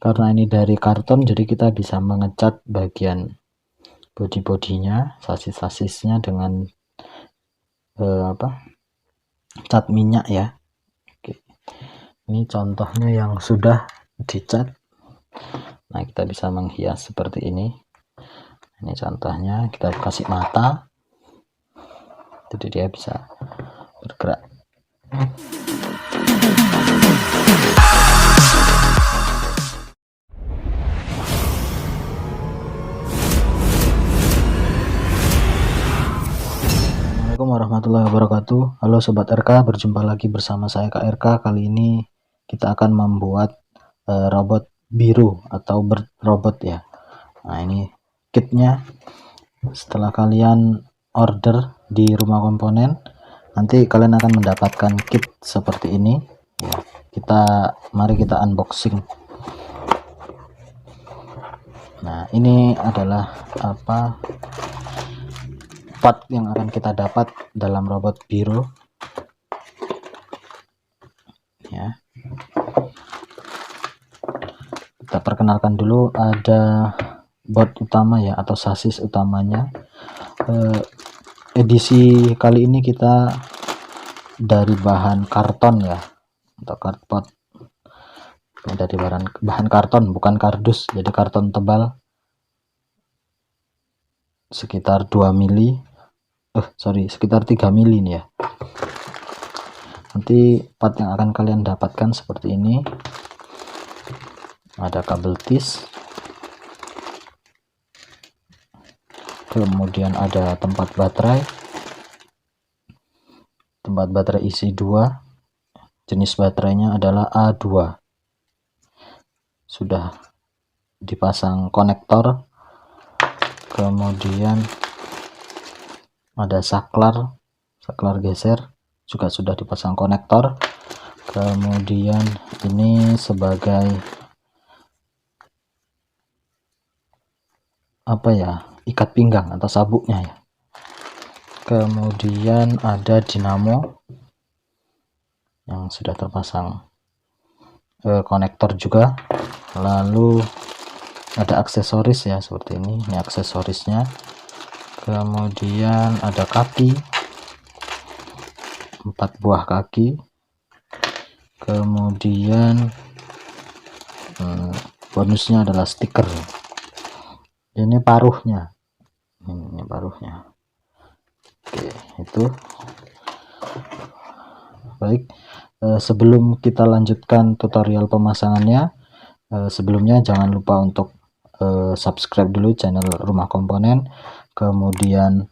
Karena ini dari karton, jadi kita bisa mengecat bagian bodi-bodinya, sasis-sasisnya dengan cat minyak ya. Oke. Ini contohnya yang sudah dicat. Nah, kita bisa menghias seperti ini. Ini contohnya, kita kasih mata, jadi dia bisa bergerak. Assalamualaikum warahmatullahi wabarakatuh. Halo Sobat RK, berjumpa lagi bersama saya Kak RK. Kali ini kita akan membuat robot biru atau bird robot ya. Nah, ini kitnya. Setelah kalian order di Rumah Komponen, nanti kalian akan mendapatkan kit seperti ini ya. Mari kita unboxing. Nah, ini adalah part yang akan kita dapat dalam robot biru ya. Kita perkenalkan dulu, ada bot utama ya, atau sasis utamanya. Edisi kali ini kita dari bahan karton ya, atau cardboard. Dari bahan karton, bukan kardus, jadi karton tebal sekitar 2 mili, sekitar 3 mili nih ya. Nanti part yang akan kalian dapatkan seperti ini. Ada kabel tis, kemudian ada tempat baterai isi 2, jenis baterainya adalah A2, sudah dipasang konektor. Kemudian ada saklar geser, juga sudah dipasang konektor. Kemudian ini sebagai ikat pinggang atau sabuknya ya. Kemudian ada dinamo yang sudah terpasang konektor juga. Lalu ada aksesoris ya, seperti ini aksesorisnya. Kemudian ada kaki, 4 buah kaki. Kemudian bonusnya adalah stiker. Ini paruhnya. Oke, itu baik. Sebelum kita lanjutkan tutorial pemasangannya, sebelumnya jangan lupa untuk subscribe dulu channel Rumah Komponen, kemudian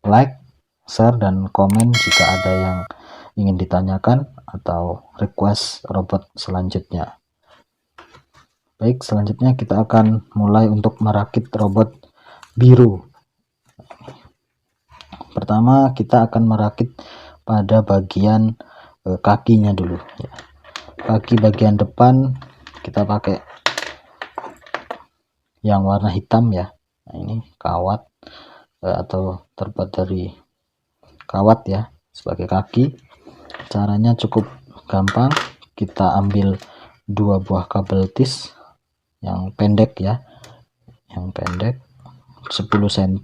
like, share, dan komen jika ada yang ingin ditanyakan atau request robot selanjutnya. Baik, selanjutnya kita akan mulai untuk merakit robot biru. Pertama kita akan merakit pada bagian kakinya dulu ya. Kaki bagian depan kita pakai yang warna hitam ya. Nah, ini kawat atau terbuat dari kawat ya sebagai kaki. Caranya cukup gampang, kita ambil 2 buah kabel tis yang pendek ya, 10 cm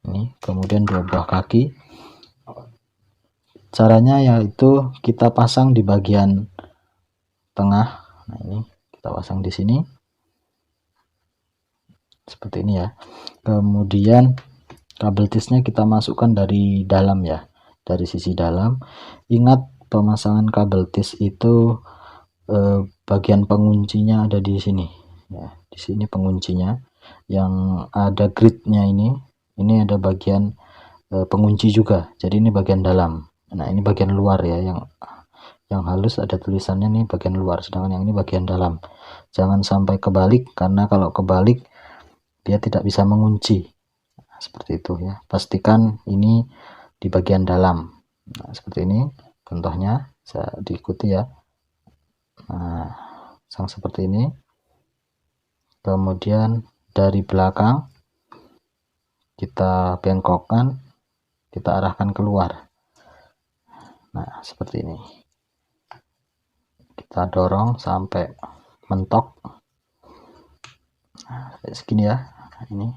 ini, kemudian 2 buah kaki. Caranya yaitu kita pasang di bagian tengah. Nah, ini kita pasang di sini seperti ini ya. Kemudian kabel tisnya kita masukkan dari dalam ya, dari sisi dalam. Ingat, pemasangan kabel tis itu bagian penguncinya ada di sini ya, di sini penguncinya yang ada gridnya. Ini ada bagian pengunci juga, jadi ini bagian dalam. Nah, ini bagian luar ya, yang halus ada tulisannya nih bagian luar, sedangkan yang ini bagian dalam. Jangan sampai kebalik, karena kalau kebalik dia tidak bisa mengunci. Nah, seperti itu ya, pastikan ini di bagian dalam. Nah, seperti ini contohnya, bisa diikuti ya. Nah, seperti ini. Kemudian dari belakang kita bengkokkan, kita arahkan keluar. Nah, seperti ini. Kita dorong sampai mentok. Kayak segini ya, ini.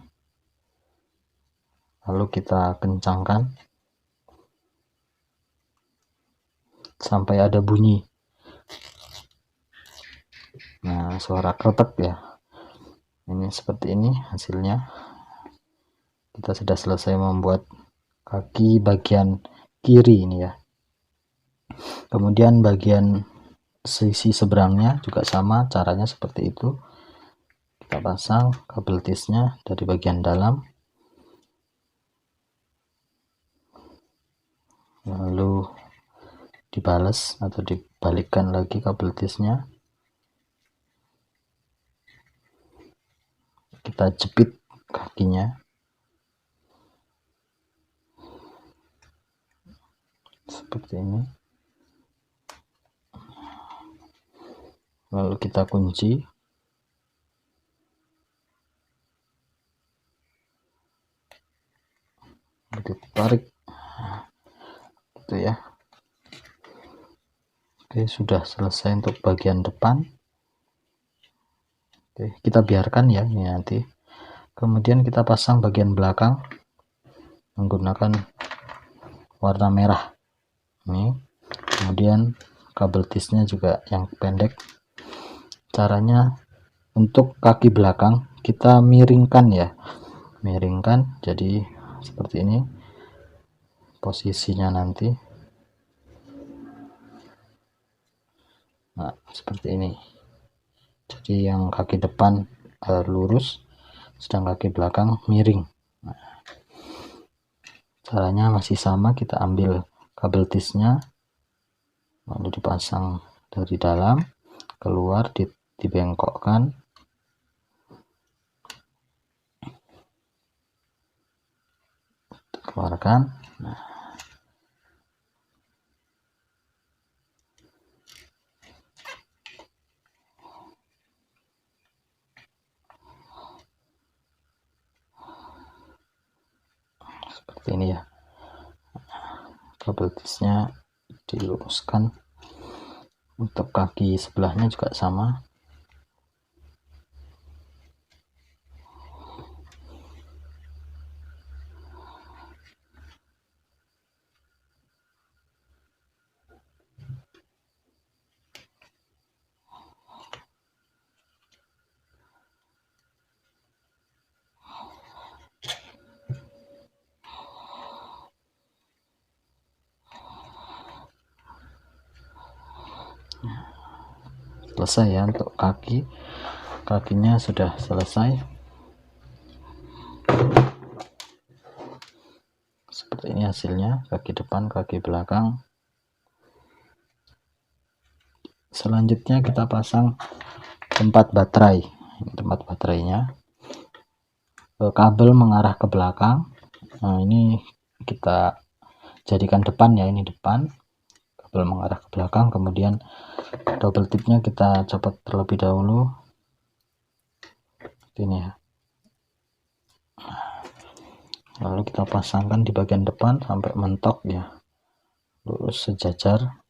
Lalu kita kencangkan sampai ada bunyi. Nah, suara kretek ya. Ini seperti ini hasilnya. Kita sudah selesai membuat kaki bagian kiri ini ya. Kemudian bagian sisi seberangnya juga sama, caranya seperti itu. Kita pasang kabel tisnya dari bagian dalam, lalu dibales atau dibalikkan lagi kabel tisnya. Kita jepit kakinya seperti ini, lalu kita kunci. Kita tarik gitu ya. Oke, sudah selesai untuk bagian depan. Oke, kita biarkan ya ini nanti. Kemudian kita pasang bagian belakang menggunakan warna merah ini. Kemudian kabel tisnya juga yang pendek. Caranya untuk kaki belakang kita miringkan ya, miringkan jadi seperti ini posisinya nanti. Nah, seperti ini. Jadi yang kaki depan lurus, sedang kaki belakang miring. Nah, caranya masih sama, kita ambil kabel tisnya, lalu dipasang dari dalam, keluar, dibengkokkan. Keluarkan. Nah, seperti ini ya. Kabel tisnya diluruskan. Untuk kaki sebelahnya juga sama. Selesai ya untuk kakinya sudah selesai. Seperti ini hasilnya, kaki depan, kaki belakang. Selanjutnya kita pasang tempat baterai. Ini tempat baterainya. Kabel mengarah ke belakang. Nah, ini kita jadikan depan ya, ini depan. Kabel mengarah ke belakang, kemudian double tipnya kita copot terlebih dahulu. Ini ya. Lalu kita pasangkan di bagian depan sampai mentok ya, lurus sejajar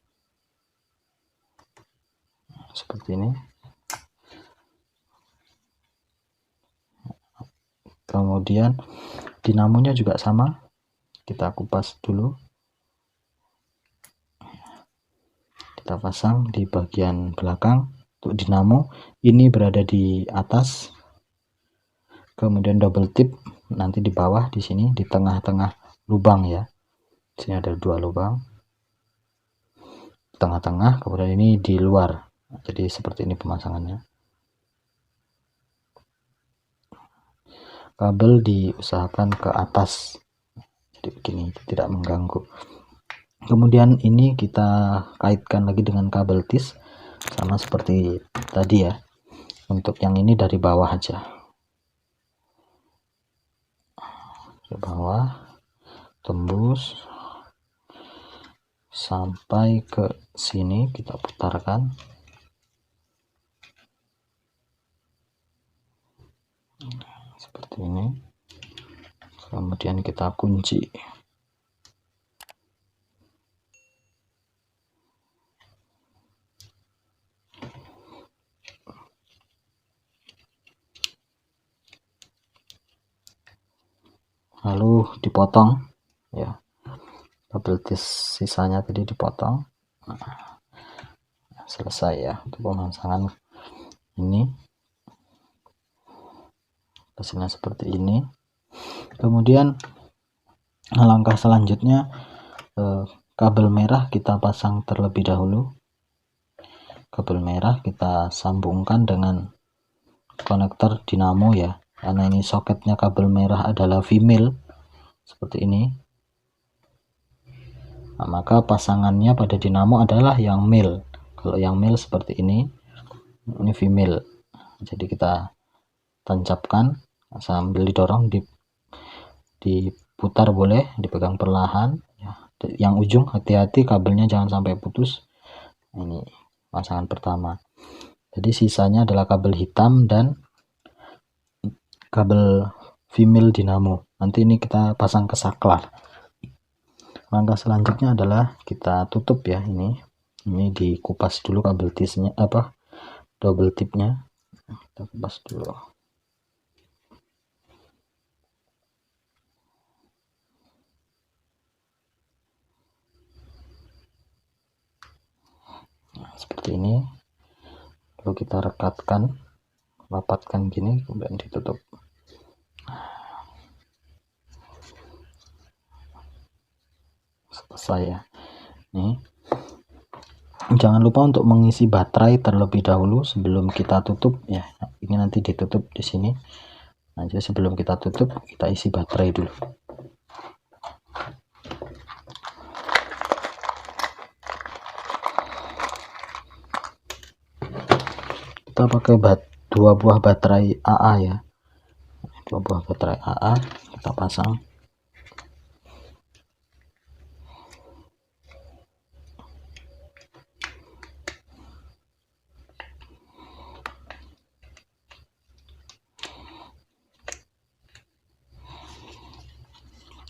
seperti ini. Kemudian dinamonya juga sama, kita kupas dulu. Kita pasang di bagian belakang. Untuk dinamo ini berada di atas, kemudian double tip nanti di bawah, di sini di tengah-tengah lubang ya. Di sini ada 2 lubang, tengah-tengah, kemudian ini di luar. Jadi seperti ini pemasangannya. Kabel diusahakan ke atas, jadi begini, tidak mengganggu. Kemudian ini kita kaitkan lagi dengan kabel tis, sama seperti tadi ya. Untuk yang ini dari bawah aja, ke bawah, tembus sampai ke sini, kita putarkan. Seperti ini. Kemudian kita kunci. lalu dipotong ya, kabel tis sisanya tadi dipotong. Nah, selesai ya untuk pemasangan ini, hasilnya seperti ini. Kemudian langkah selanjutnya, kabel merah kita pasang terlebih dahulu. Kabel merah kita sambungkan dengan konektor dinamo ya, karena ini soketnya kabel merah adalah female seperti ini. Nah, maka pasangannya pada dinamo adalah yang male. Kalau yang male seperti ini female. Jadi kita tancapkan sambil didorong, diputar boleh, dipegang perlahan ya. Yang ujung hati-hati kabelnya jangan sampai putus. Ini pasangan pertama. Jadi sisanya adalah kabel hitam dan kabel female dinamo. Nanti ini kita pasang ke saklar. Langkah selanjutnya adalah kita tutup ya, ini dikupas dulu kabel tisnya, double tipnya kita kupas dulu. Nah, seperti ini, lalu kita rekatkan, rapatkan gini, kemudian ditutup. Selesai ya. Nih, jangan lupa untuk mengisi baterai terlebih dahulu sebelum kita tutup ya. Ini nanti ditutup di sini. Nah, jadi sebelum kita tutup, kita isi baterai dulu. Kita pakai 2 buah baterai AA ya. 2 buah baterai AA kita pasang.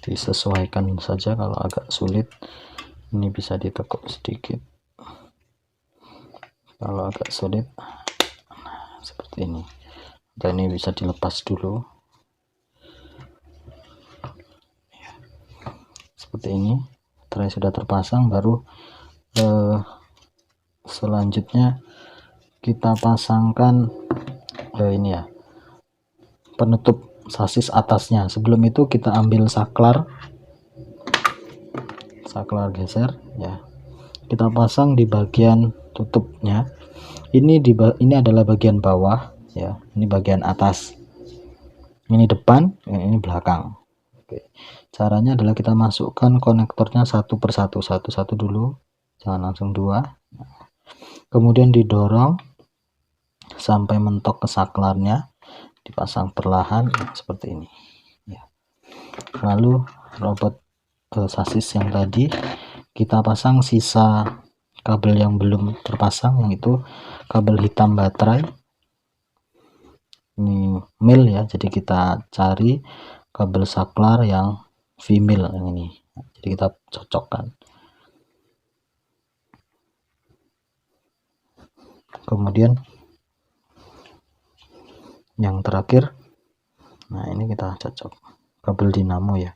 Disesuaikan saja, kalau agak sulit ini bisa ditekuk sedikit, kalau agak sulit seperti ini, dan ini bisa dilepas dulu seperti ini. Baterai sudah terpasang, baru selanjutnya kita pasangkan ini ya, penutup sasis atasnya. Sebelum itu kita ambil saklar geser ya, kita pasang di bagian tutupnya. Ini adalah bagian bawah ya, ini bagian atas, ini depan, ini belakang. Oke, caranya adalah kita masukkan konektornya satu persatu, satu dulu, jangan langsung 2. Kemudian didorong sampai mentok ke saklarnya, dipasang perlahan seperti ini ya. Lalu robot sasis yang tadi kita pasang sisa kabel yang belum terpasang, yang itu kabel hitam baterai. Ini male ya, jadi kita cari kabel saklar yang female yang ini, jadi kita cocokkan. Kemudian yang terakhir, nah ini kita cocok kabel dinamo ya.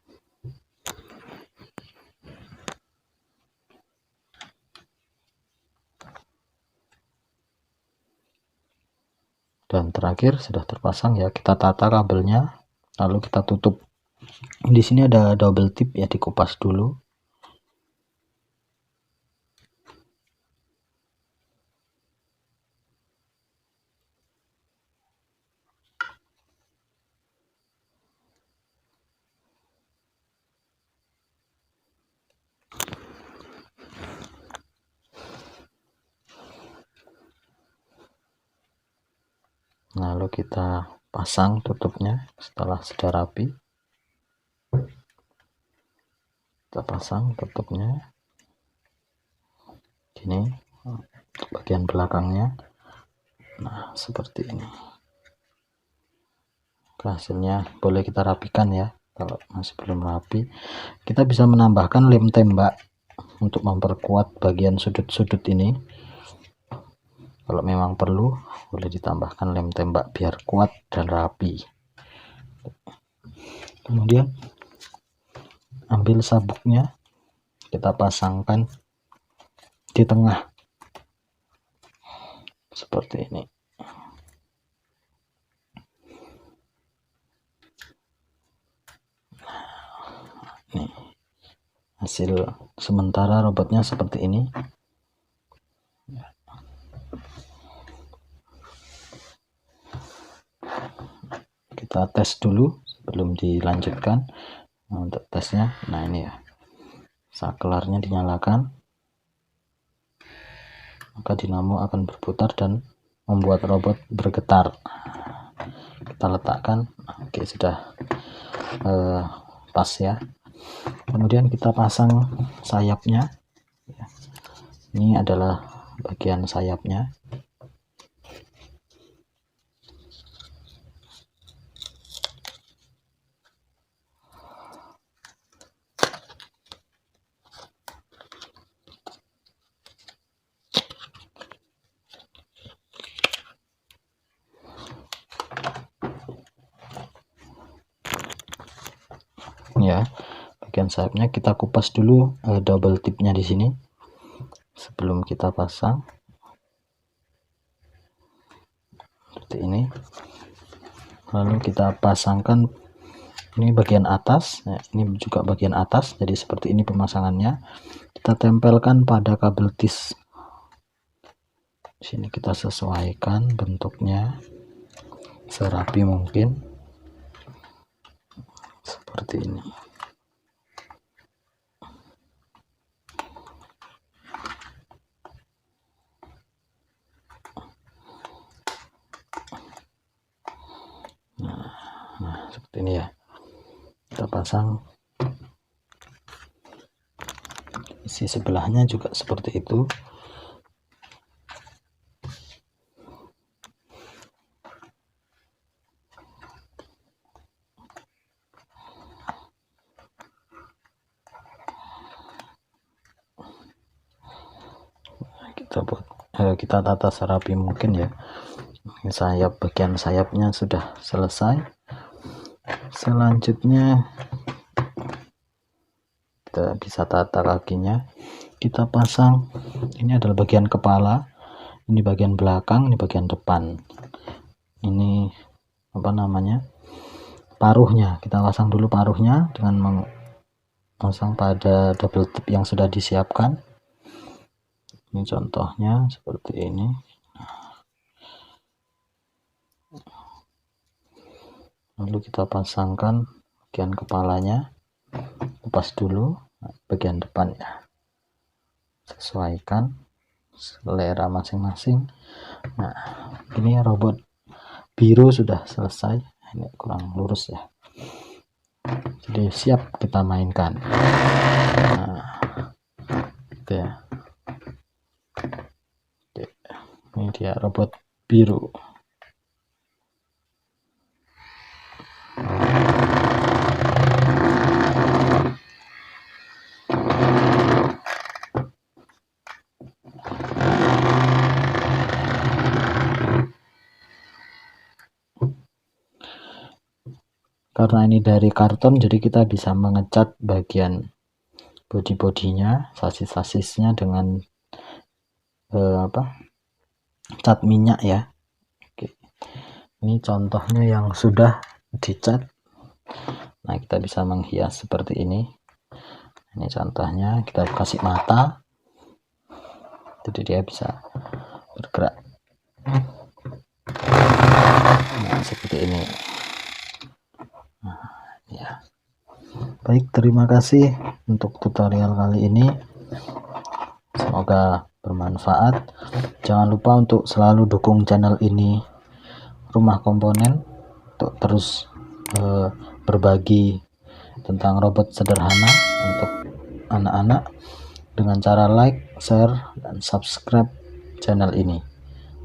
Dan terakhir sudah terpasang ya, kita tata kabelnya, lalu kita tutup. Di sini ada double tip ya, dikupas dulu. Lalu kita pasang tutupnya setelah sudah rapi. Kita pasang tutupnya gini, bagian belakangnya. Nah, seperti ini. Hasilnya boleh kita rapikan ya. Kalau masih belum rapi, kita bisa menambahkan lem tembak untuk memperkuat bagian sudut-sudut ini. Kalau memang perlu, boleh ditambahkan lem tembak biar kuat dan rapi. Kemudian ambil sabuknya, kita pasangkan di tengah seperti ini. Nih, hasil sementara robotnya seperti ini. Kita tes dulu sebelum dilanjutkan. Nah, untuk tesnya, nah ini ya, saklarnya dinyalakan, maka dinamo akan berputar dan membuat robot bergetar. Kita letakkan, oke, sudah pas ya. Kemudian kita pasang sayapnya. Ini adalah bagian sayapnya. Ya, bagian sayapnya kita kupas dulu double tipnya di sini sebelum kita pasang seperti ini. Lalu kita pasangkan ini bagian atas. Nah, ini juga bagian atas, jadi seperti ini pemasangannya. Kita tempelkan pada kabel tis. Di sini kita sesuaikan bentuknya serapi mungkin seperti ini. Nah, seperti ini ya. Kita pasang isi sebelahnya juga seperti itu. Kita tata serapi mungkin ya. Sayap, bagian sayapnya sudah selesai. Selanjutnya kita bisa tata kakinya. Kita pasang, ini adalah bagian kepala, ini bagian belakang, ini bagian depan. Ini apa namanya, paruhnya. Kita pasang dulu paruhnya dengan memasang pada double tip yang sudah disiapkan. Ini contohnya seperti ini. Lalu kita pasangkan bagian kepalanya, lepas dulu bagian depan ya, sesuaikan selera masing-masing. Nah, ini robot biru sudah selesai. Ini kurang lurus ya, jadi siap kita mainkan. Nah, gitu ya. Oke, ini dia robot biru. Karena ini dari karton, jadi kita bisa mengecat bagian bodi-bodinya, sasis-sasisnya dengan cat minyak ya. Oke. Ini contohnya yang sudah dicat. Nah, kita bisa menghias seperti ini. Ini contohnya, kita kasih mata, jadi dia bisa bergerak. Nah, seperti ini. Nah, ya. Baik, terima kasih untuk tutorial kali ini. Semoga bermanfaat. Jangan lupa untuk selalu dukung channel ini, Rumah Komponen, untuk terus berbagi tentang robot sederhana untuk anak-anak dengan cara like, share, dan subscribe channel ini.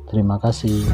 Terima kasih.